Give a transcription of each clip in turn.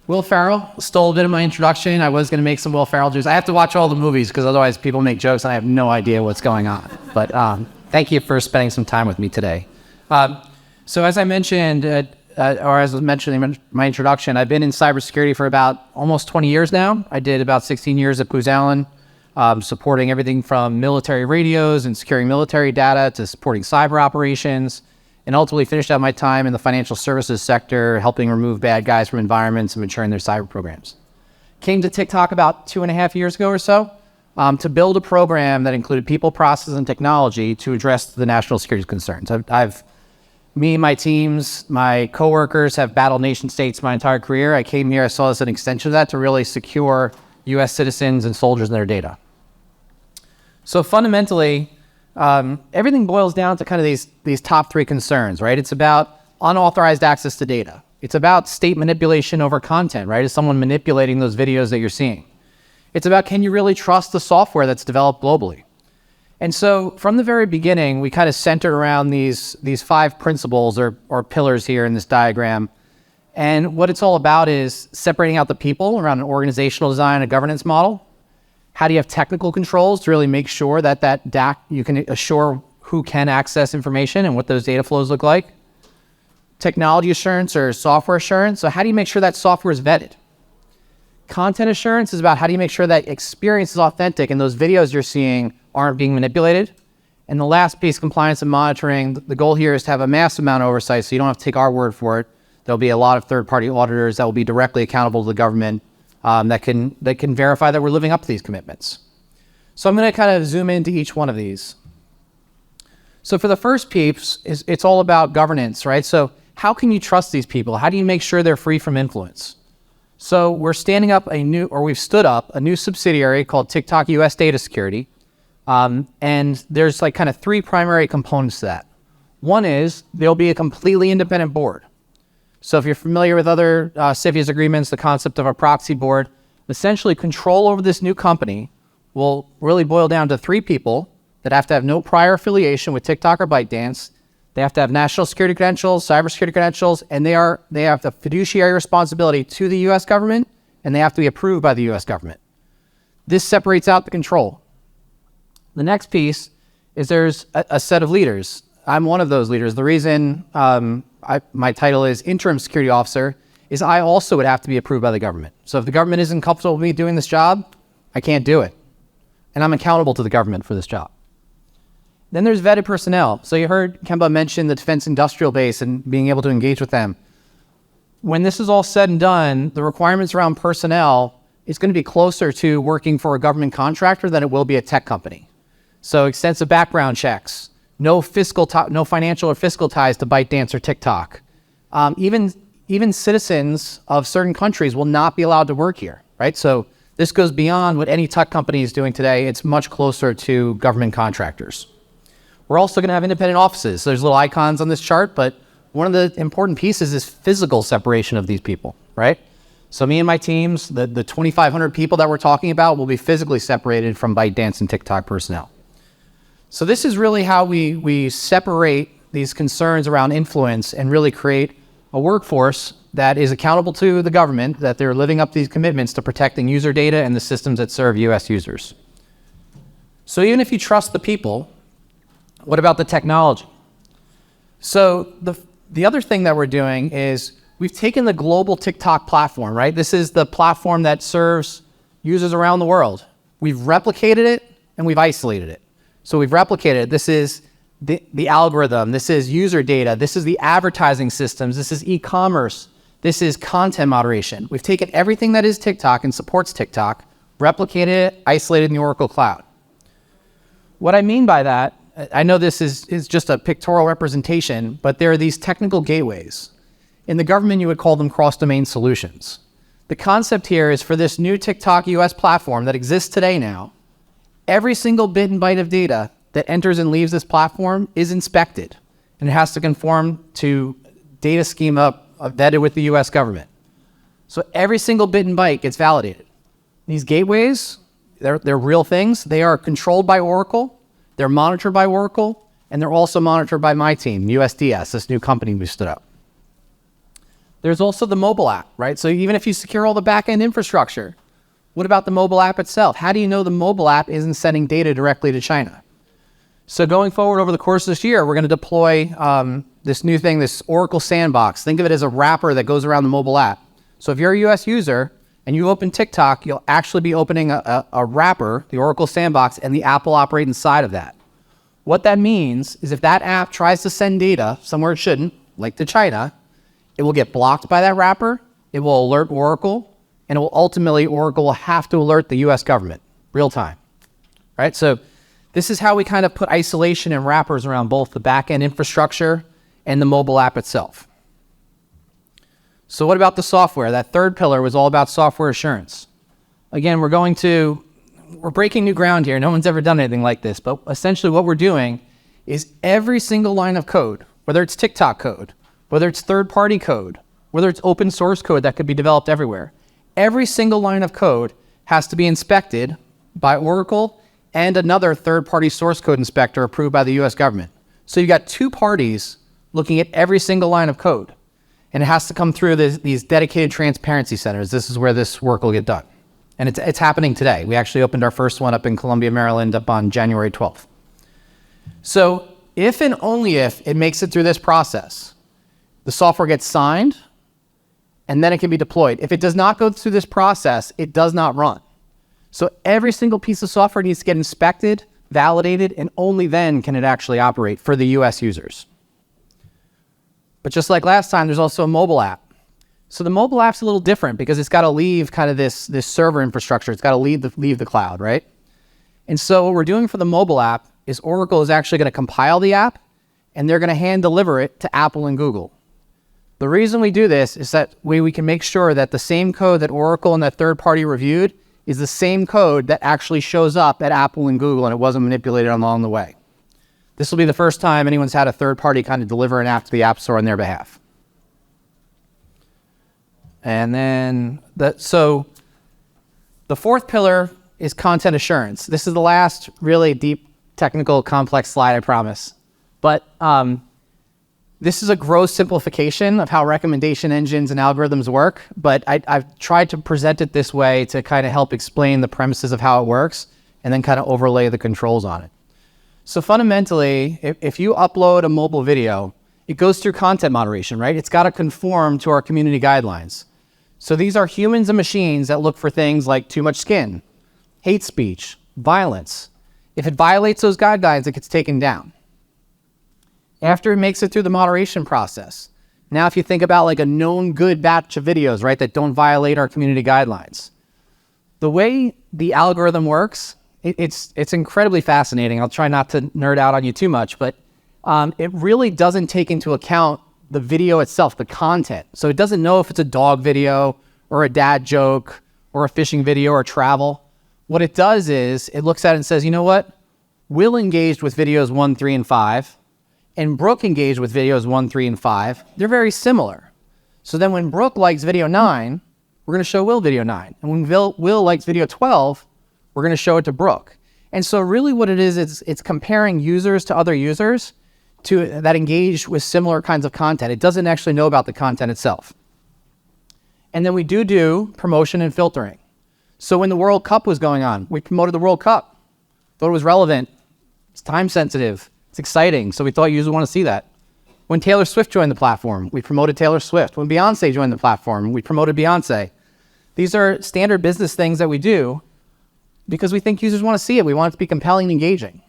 Will Farrell stole a bit of my introduction. I was going to make some Will Farrell jokes. I have to watch all the movies because otherwise people make jokes and I have no idea what's going on. But thank you for spending some time with me today. So as I mentioned, or as I was mentioning in my introduction, I've been in cybersecurity for about almost 20 years now. I did about 16 years at Booz Allen, supporting everything from military radios and securing military data to supporting cyber operations, and ultimately finished out my time in the financial services sector, helping remove bad guys from environments and maturing their cyber programs. Came to TikTok about 2.5 years ago or so to build a program that included people, process, and technology to address the national security concerns. Me, my teams, my coworkers have battled nation states my entire career. I came here, I saw this as an extension of that to really secure US citizens and soldiers and their data. So fundamentally, everything boils down to kind of these top three concerns, right? It's about unauthorized access to data. It's about state manipulation over content, right? Is someone manipulating those videos that you're seeing? It's about, can you really trust the software that's developed globally? And so from the very beginning, we kind of centered around these 5 principles or pillars here in this diagram. And what it's all about is separating out the people around an organizational design, a governance model. How do you have technical controls to really make sure that you can assure who can access information and what those data flows look like? Technology assurance or software assurance. So how do you make sure that software is vetted? Content assurance is about how do you make sure that experience is authentic and those videos you're seeing aren't being manipulated. And the last piece, compliance and monitoring. The goal here is to have a massive amount of oversight, so you don't have to take our word for it. There'll be a lot of third-party auditors that will be directly accountable to the government that can verify that we're living up to these commitments. So I'm going to kind of zoom into each one of these. So for the first piece, it's all about governance, right? So how can you trust these people? How do you make sure they're free from influence? So we're standing up we've stood up a new subsidiary called TikTok US Data Security. And there's like kind of 3 primary components to that. One is there'll be a completely independent board. So if you're familiar with other CFIUS agreements, the concept of a proxy board, essentially control over this new company will really boil down to 3 people that have to have no prior affiliation with TikTok or ByteDance. They have to have national security credentials, cybersecurity credentials, and they have the fiduciary responsibility to the US government, and they have to be approved by the US government. This separates out the control. The next piece is there's a set of leaders. I'm one of those leaders. The reason my title is interim security officer is I also would have to be approved by the government. So if the government isn't comfortable with me doing this job, I can't do it. And I'm accountable to the government for this job. Then there's vetted personnel. So you heard Kemba mention the defense industrial base and being able to engage with them. When this is all said and done, the requirements around personnel is going to be closer to working for a government contractor than it will be a tech company. So extensive background checks, no financial or fiscal ties to ByteDance or TikTok. Even citizens of certain countries will not be allowed to work here, right? So this goes beyond what any tech company is doing today. It's much closer to government contractors. We're also going to have independent offices. So there's little icons on this chart, but one of the important pieces is physical separation of these people, right? So me and my teams, the 2,500 people that we're talking about will be physically separated from ByteDance and TikTok personnel. So this is really how we separate these concerns around influence and really create a workforce that is accountable to the government, that they're living up to these commitments to protecting user data and the systems that serve US users. So even if you trust the people, what about the technology? So the other thing that we're doing is we've taken the global TikTok platform, right? This is the platform that serves users around the world. We've replicated it and we've isolated it. So we've replicated it. This is the algorithm. This is user data. This is the advertising systems. This is e-commerce. This is content moderation. We've taken everything that is TikTok and supports TikTok, replicated it, isolated in the Oracle Cloud. What I mean by that, I know this is just a pictorial representation, but there are these technical gateways. In the government, you would call them cross-domain solutions. The concept here is for this new TikTok US platform that exists today now, every single bit and byte of data that enters and leaves this platform is inspected, and it has to conform to data schema vetted with the US government. So every single bit and byte gets validated. These gateways, they're real things. They are controlled by Oracle, they're monitored by Oracle, and they're also monitored by my team, USDS, this new company we stood up. There's also the mobile app, right? So even if you secure all the back-end infrastructure, what about the mobile app itself? How do you know the mobile app isn't sending data directly to China? So going forward over the course of this year, we're going to deploy this new thing, this Oracle Sandbox. Think of it as a wrapper that goes around the mobile app. So if you're a US user and you open TikTok, you'll actually be opening a wrapper, the Oracle Sandbox, and the app will operate inside of that. What that means is if that app tries to send data somewhere it shouldn't, like to China, it will get blocked by that wrapper, it will alert Oracle, and it will ultimately, Oracle will have to alert the US government, real time, right? So this is how we kind of put isolation and wrappers around both the back-end infrastructure and the mobile app itself. So what about the software? That third pillar was all about software assurance. Again, we're breaking new ground here. No one's ever done anything like this, but essentially what we're doing is every single line of code, whether it's TikTok code, whether it's third-party code, whether it's open source code that could be developed everywhere, every single line of code has to be inspected by Oracle and another third-party source code inspector approved by the US government. So you've got two parties looking at every single line of code, and it has to come through these dedicated transparency centers. This is where this work will get done. And it's happening today. We actually opened our first one up in Columbia, Maryland, up on January 12th. So if and only if it makes it through this process, the software gets signed, and then it can be deployed. If it does not go through this process, it does not run. So every single piece of software needs to get inspected, validated, and only then can it actually operate for the US users. But just like last time, there's also a mobile app. So the mobile app's a little different because it's got to leave kind of this server infrastructure. It's got to leave the cloud, right? And so what we're doing for the mobile app is Oracle is actually going to compile the app, and they're going to hand deliver it to Apple and Google. The reason we do this is that we can make sure that the same code that Oracle and that third party reviewed is the same code that actually shows up at Apple and Google, and it wasn't manipulated along the way. This will be the first time anyone's had a third party kind of deliver an app to the App Store on their behalf. And then, so the fourth pillar is content assurance. This is the last really deep, technical, complex slide, I promise. But this is a gross simplification of how recommendation engines and algorithms work, but I've tried to present it this way to kind of help explain the premises of how it works and then kind of overlay the controls on it. So fundamentally, if you upload a mobile video, it goes through content moderation, right? It's got to conform to our community guidelines. So these are humans and machines that look for things like too much skin, hate speech, violence. If it violates those guidelines, it gets taken down. After it makes it through the moderation process, now if you think about like a known good batch of videos, right, that don't violate our community guidelines, the way the algorithm works, it's incredibly fascinating. I'll try not to nerd out on you too much, but it really doesn't take into account the video itself, the content. So it doesn't know if it's a dog video or a dad joke or a fishing video or travel. What it does is it looks at it and says, you know what? Will engaged with videos 1, 3, and 5, and Brooke engaged with videos 1, 3, and 5. They're very similar. So then when Brooke likes video 9, we're going to show Will video 9. And when Will likes video 12, we're going to show it to Brooke. And so really what it is, it's comparing users to other users that engage with similar kinds of content. It doesn't actually know about the content itself. And then we do promotion and filtering. So when the World Cup was going on, we promoted the World Cup. Thought it was relevant. It's time sensitive. It's exciting. So we thought users want to see that. When Taylor Swift joined the platform, we promoted Taylor Swift. When Beyonce joined the platform, we promoted Beyonce. These are standard business things that we do because we think users want to see it. We want it to be compelling and engaging.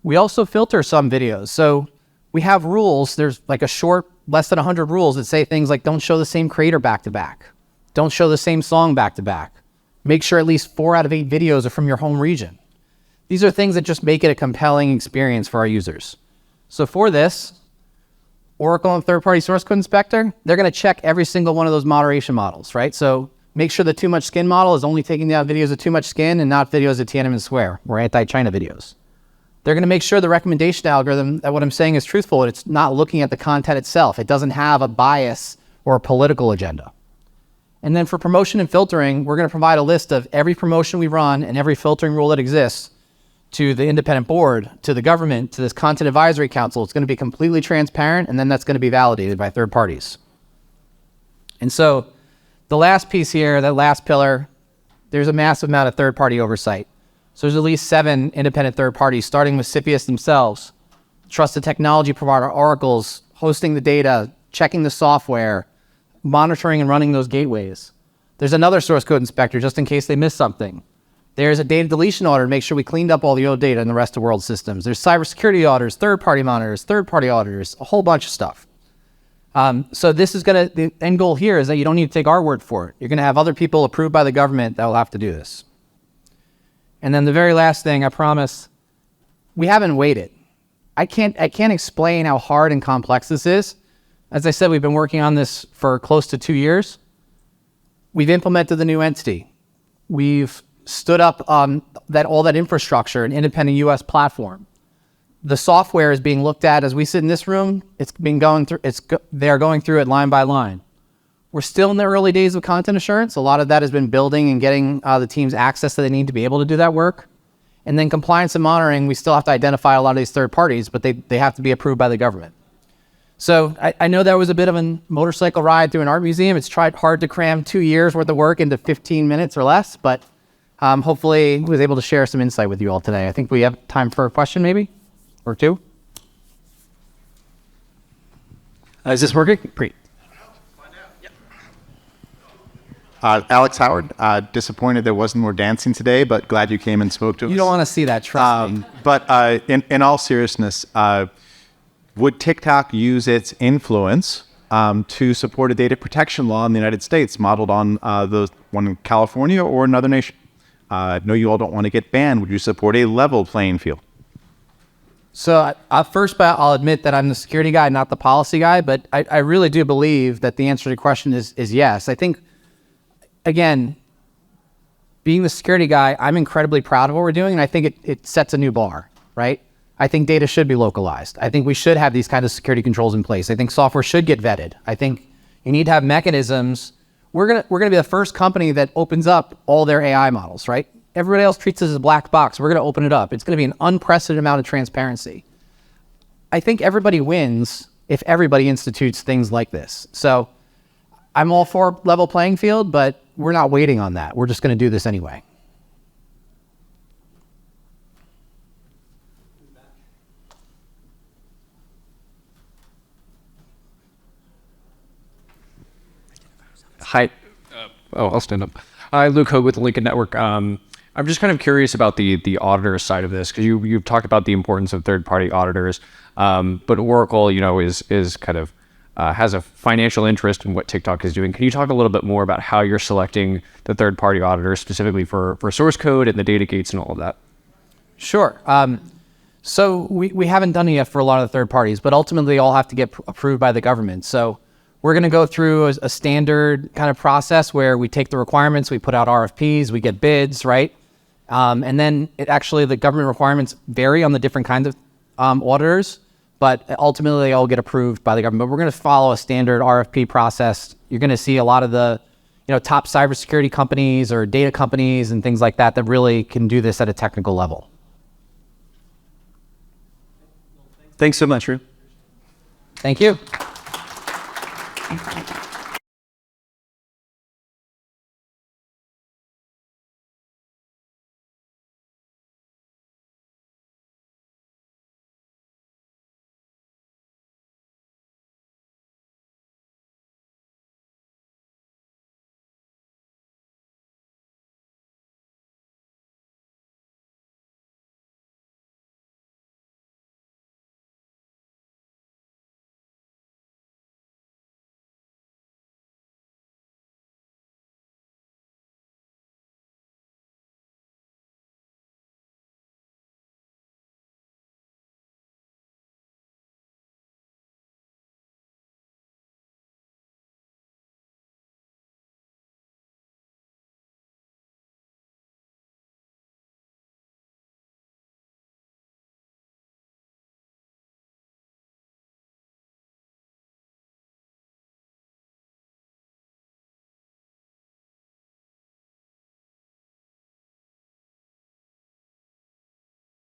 We also filter some videos. So we have rules. There's like a short, less than 100 rules that say things like don't show the same creator back to back. Don't show the same song back to back. Make sure at least 4 out of 8 videos are from your home region. These are things that just make it a compelling experience for our users. So for this, Oracle and third-party source code inspector, they're going to check every single one of those moderation models, right? So make sure the too much skin model is only taking down videos of too much skin and not videos of Tiananmen Square or anti-China videos. They're going to make sure the recommendation algorithm, that what I'm saying is truthful, and it's not looking at the content itself. It doesn't have a bias or a political agenda. And then for promotion and filtering, we're going to provide a list of every promotion we run and every filtering rule that exists to the independent board, to the government, to this content advisory council. It's going to be completely transparent, and then that's going to be validated by third parties. And so the last piece here, that last pillar, there's a massive amount of third-party oversight. So there's at least 7 independent third parties, starting with CFIUS themselves, trusted technology provider, Oracle's hosting the data, checking the software, monitoring and running those gateways. There's another source code inspector just in case they missed something. There's a data deletion auditor to make sure we cleaned up all the old data in the rest of world systems. There's cybersecurity auditors, third-party monitors, third-party auditors, a whole bunch of stuff. So this is the end goal here is that you don't need to take our word for it. You're gonna have other people approved by the government that will have to do this. And then the very last thing, I promise, we haven't waited. I can't explain how hard and complex this is. As I said, we've been working on this for close to 2 years. We've implemented the new entity. We've stood up all that infrastructure, an independent US platform. The software is being looked at as we sit in this room. They're going through it line by line. We're still in the early days of content assurance. A lot of that has been building and getting the teams access that they need to be able to do that work. And then compliance and monitoring, we still have to identify a lot of these third parties, but they have to be approved by the government. So I know that was a bit of a motorcycle ride through an art museum. It's tried hard to cram 2 years worth of work into 15 minutes or less, but hopefully I was able to share some insight with you all today. I think we have time for a question maybe, or two. Is this working? Great. Alex Howard, disappointed there wasn't more dancing today, but glad you came and spoke to us. You don't want to see that, trust me. But in all seriousness, would TikTok use its influence to support a data protection law in the United States modeled on the one in California or another nation? I know you all don't want to get banned. Would you support a level playing field? So first, I'll admit that I'm the security guy, not the policy guy, but I really do believe that the answer to the question is yes. I think, again, being the security guy, I'm incredibly proud of what we're doing, and I think it sets a new bar, right? I think data should be localized. I think we should have these kind of security controls in place. I think software should get vetted. I think you need to have mechanisms. We're gonna be the first company that opens up all their AI models, right? Everybody else treats this as a black box. We're gonna open it up. It's gonna be an unprecedented amount of transparency. I think everybody wins if everybody institutes things like this. So I'm all for level playing field, but we're not waiting on that. We're just gonna do this anyway. Hi. I'll stand up. Hi, Luke Hogue with the Lincoln Network. I'm just kind of curious about the auditor side of this, because you've talked about the importance of third-party auditors, but Oracle, is kind of has a financial interest in what TikTok is doing. Can you talk a little bit more about how you're selecting the third-party auditors specifically for source code and the data gates and all of that? Sure. So we haven't done it yet for a lot of the third parties, but ultimately they all have to get approved by the government. So we're going to go through a standard kind of process where we take the requirements, we put out RFPs, we get bids, right? And then the government requirements vary on the different kinds of auditors, but ultimately they all get approved by the government. But we're going to follow a standard RFP process. You're going to see a lot of the top cybersecurity companies or data companies and things like that that really can do this at a technical level. Thanks so much, Drew. Thank you.